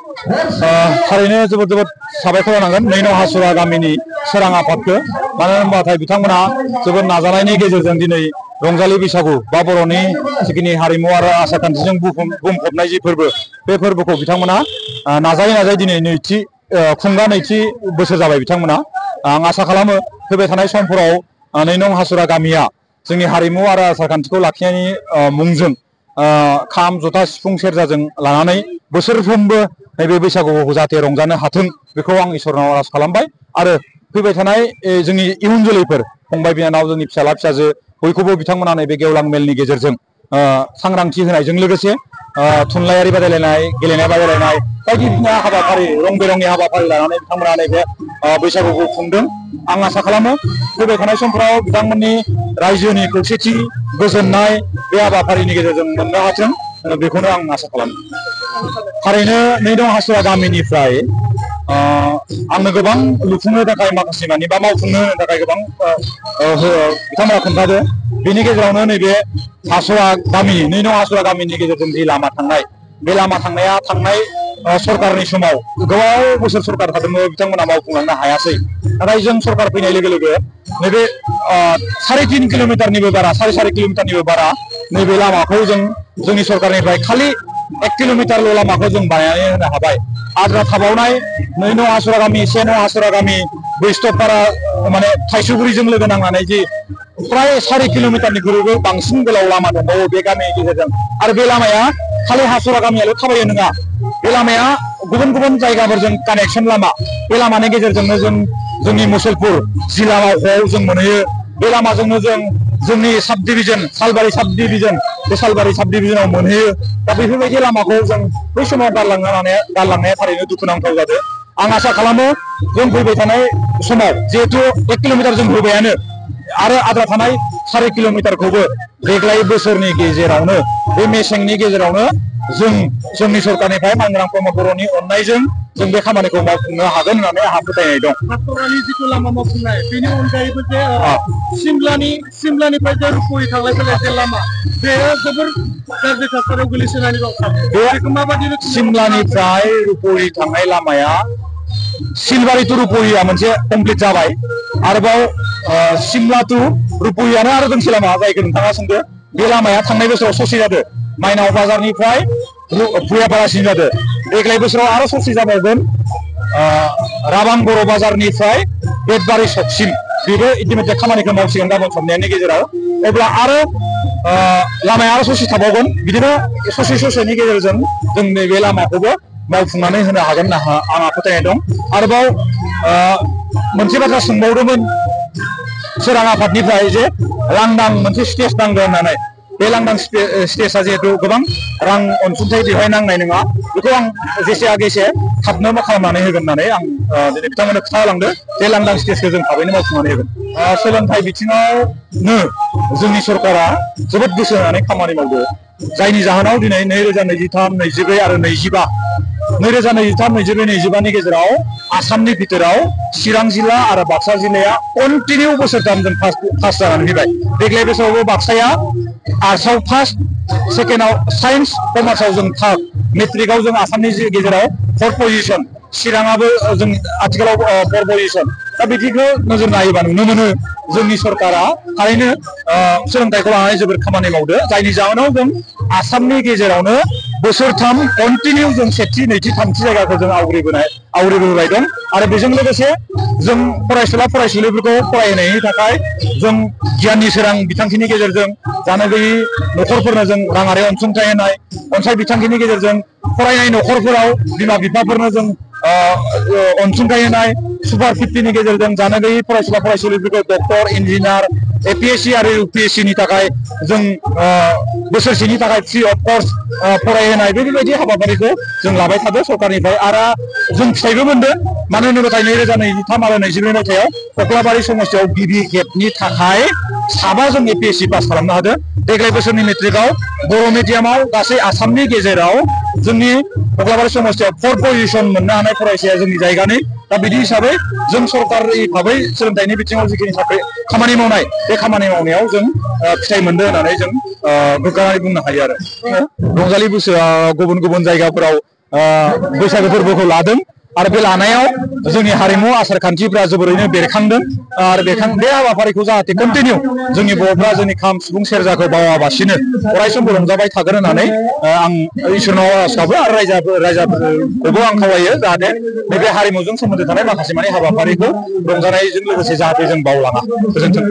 थारैनो जोबोद जोबोद साबायखर होनांगोन नैनाव हासुरा गामिनि सोरां आफादखौ मानो होनबाथाय बिथांमोना जोबोद नाजानायनि गेजेरजों दिनै रंजालि बैसागु बा बर'नि जिखिनि हारिमु आरो आसार खान्थिजों बुंफबनाय जि फोरबो बे फोरबोखौ बिथांमोना नाजायै नाजायै दिनै नैथि बोसोर जाबाय बिथांमोना आं आसा खालामो फैबाय थानाय समफोराव नैनं हासुरा गामिया जोंनि हारिमु आरो आसार खान्थिखौ लाखिनायनि मुंजों खाम जथा सिफुं सेरजाजों लानानै बोसोरफ्रोमबो नैबे बैसागुखौ जाहाथे रंजानो हाथों बेखौ आं इसोरनाव आरज खालामबाय आरो फैबाय थानाय जोंनि इयुन जोलैफोर फंबाय बिनानाव जोंनि फिसाला फिसाजो बयखौबो बिथांमोना नैबे गेवलां मेलनि गेजेरजों सांग्रांथि होनायजों लोगोसे थुनलाइयारि बादायलायनाय गेलेनाय बादायलायनाय बायदिसिना हाबाफारि रं बेरंनि हाबाफारि लानानै बिथांमोना नैबे बैसागुखौ खुंदों आं आसा खालामो फैबाय थानाय समफ्राव बिथांमोननि रायजोनि खौसेथि गोजोननाय बे हाबाफारिनि गेजेरजों मोननो हाथों बेखौनो आं आसा खालामो थारैनो नैनं हासुरा गामिनिफ्राय आंनो गोबां लुफुंनो थाखाय माखासे मानि बा मावफुंनो होनो थाखाय गोबां बिथांमोना खोन्थादो बेनि गेजेरावनो नैबे हासुरा गामि नैनं हासुरा गामिनि गेजेरजों जि लामा थांनाय बे लामा थांनाया थांनाय सरकारनि समाव गोबाव बोसोर सरकार थादोंमोन बिथांमोना मावफुंलांनो हायासै नाथाय जों सरकार फैनाय लोगो लोगो नैबे 3.5 किल'मिटारनिबो बारा 4.5 किल'मिटारनिबो बारा नैबे लामाखौ जों जोंनि सरकारनिफ्राय खालि 1 किल'मिटारल' लामाखौ जों बानायनानै होनो हाबाय आद्रा थाबावनाय नैनं हासुरा गामि सेनं हासुरा गामि बैस्थपारा माने थाइसुगुरिजों लोगो नांनानै जि प्राय 4 किल'मिटारनिख्रुइबो बांसिन गोलाव लामा दंबावो बे गामिनि गेजेरजों आरो बे लामाया खालि हासुरा गामियाल' थाबायो नङा बे लामाया गुबुन गुबुन जायगाफोरजों कानेक्सन लामा बे लामानि गेजेरजोंनो जों जोंनि मुसलपुर जिल्ला मावख'आव जों मोनहैयो बे लामाजोंनो जों जोंनि साब डिभिजन सालबारि साब डिभिजन बे सालबारि साब डिभिजनाव मोनहैयो दा बेफोरबायदि लामाखौ जों बै समाव गारलांनाया थारैनो दुखुनांथाव जादों आं आसा खालामो जों फैबाय थानाय समाव जिहेथु 1 किल'मिटार जों फैबायानो आरो आद्रा थानाय 4 किल'मिटारखौबो देग्लाय बोसोरनि गेजेरावनो बे मेसेंनि गेजेरावनो जों जोंनि सरकारनिफ्राय मानगोनां प्रमद बर'नि अननायजों जों बे खामानिखौ मावफुंनो हागोन होननानै आंहा फोथायनाय दं हासुरानि जिथु लामा मावफुंनाय बेनि अनगायैबो जे सिमलानिफ्राय जे रुप'हि थांलाय फैलाय जे लामा बेयो जोबोर गाज्रि थासारियाव गोलैसोनानै दं बेखौ माबायदि सिमलानिफ्राय रुप'हि थांनाय लामाया सिलबारि टु रुप'हिया मोनसे कमप्लिट जाबाय आरोबाव सिमला टु रुप'हियानो आरो दोंसे लामा जायखौ नोंथाङा सोंदो बे लामाया थांनाय बोसोराव ससे जादों माइनाव बाजारनिफ्राय भुयापारासिम जादों देग्लाय बोसोराव आरो ससे जाबावगोन राबां बर' बाजारनिफ्राय बेटबारि सकसिम बेबो इतिमध्य खामानिखौ मावसिगोन गाबोन समनियानि गेजेराव अब्ला आरो लामाया आरो ससे थाबावगोन बिदिनो ससेनि गेजेरजों जों नैबे लामाखौबो मावफुंनानै होनो हागोन होनना आंहा फोथायनाय दं आरोबाव मोनसे बाथ्रा सोंबावदोंमोन सोरां आफादनिफ्राय जे लांदां मोनसे स्टेज नांगौ होननानै बे लांदां स्टेजआ जिहेतु गोबां रां अनसुंथाइ बेवहाय नांनाय नङा बेखौ आं जेसे हागौ एसे थाबनो खालामनानै होगोन होननानै आं दिनै बिथांमोननो खोन्थालांदों जे लांदां स्टेजखौ जों थाबैनो मावफुंनानै होगोन सोलोंथाइ बिथिङावनो जोंनि सरकारा जोबोद गोसो होनानै खामानि मावदों जायनि जाहोनाव दिनै 2023, 24 आरो 25 2023, 24, 25नि गेजेराव आसामनि बिथोराव चिरां जिल्ला आरो बाक्सा जिल्लाया कन्टिनिउ बोसोरथाम जों फार्स्ट जानानै फैबाय देग्लाय बोसोरावबो बाक्साया आर्ट्सआव फार्स्ट सेकेन्डआव साइन्स कमार्सआव जों थार्ड मेट्रिकआव जों आसामनि गेजेराव 4th पजिशन चिराङाबो जों आथिखालाव 4th पजिशन दा बिदिखौ नोजोर नायोबा नुनो मोनो जोंनि सरकारा थारैनो सोलोंथाइखौ लानानै जोबोद खामानि मावदों जायनि जाहोनाव जों आसामनि गेजेरावनो बोसोरथाम कन्टिनिउ जों सेथि नैथि थामथि जायगाखौ जों आवग्रिबोबाय दं आरो बेजों लोगोसे जों फरायसुला फरायसुलिफोरखौ फरायहोनायनि थाखाय जों गियाननि सोरां बिथांखिनि गेजेरजों जानो गैयै न'खरफोरनो जों राङारि अनसुंथाइ होनाय अनसाय बिथांखिनि गेजेरजों फरायनाय न'खरफोराव बिमा बिफाफोरनो जों अनसुंथाइ होनाय सुपार 50नि गेजेरजों जानो गैयै फरायसुला फरायसुलिफोरखौ डक्टर इन्जिनियार APSC आरो UPSC नि थाखाय जों बोसोरसेनि थाखाय फ्रि अफ कस्ट फरायहोनाय बेबायदि हाबाफारिखौ जों लाबाय थादों सरकारनिफ्राय आरो जों फिथाइबो मोनदों मानो होनोब्ला 2023 आरो 24 मायथाइयाव कक्लाबारि समस्तियाव गिबि खेबनि थाखाय 7 जों APSC पास खालामनो हादों देग्लाय बोसोरनि मेट्रिकआव बर' मिडियामाव गासै आसामनि गेजेराव जोंनि कक्लाबारि समस्तियाव 4th पजिशन मोननो हानाय फरायसाया जोंनि जायगानि दा बिदि हिसाबै जों सरकारि भाबै सोलोंथाइनि बिथिङाव जिखिनि खामानि मावनाय बे खामानि मावनायाव जों फिथाइ मोनदों होननानै जों गोग्गानानै बुंनो हायो आरो रंजालि बैसागुआ गुबुन गुबुन जायगाफोराव बैसागो फोरबोखौ लादों आरो बे लानायाव जोंनि हारिमु आसार खान्थिफ्रा जोबोरैनो बेरखांदों आरो बे हाबाफारिखौ जाहाथे कन्टिनिउ जोंनि बर'फ्रा जोंनि खाम सिफुं सेरजाखौ बावाबासिनो अरायसमबो रंजाबाय थागोन होननानै आं इसोरनाव आरज गाबो आरो रायजोफोरखौबो आं खावलायो जाहाथे नैबे हारिमुजों सोमोन्दो थानाय माखासे माने हाबाफारिखौ रंजानायजों लोगोसे जाहाथे जों बावलाङा। गोजोन्थों।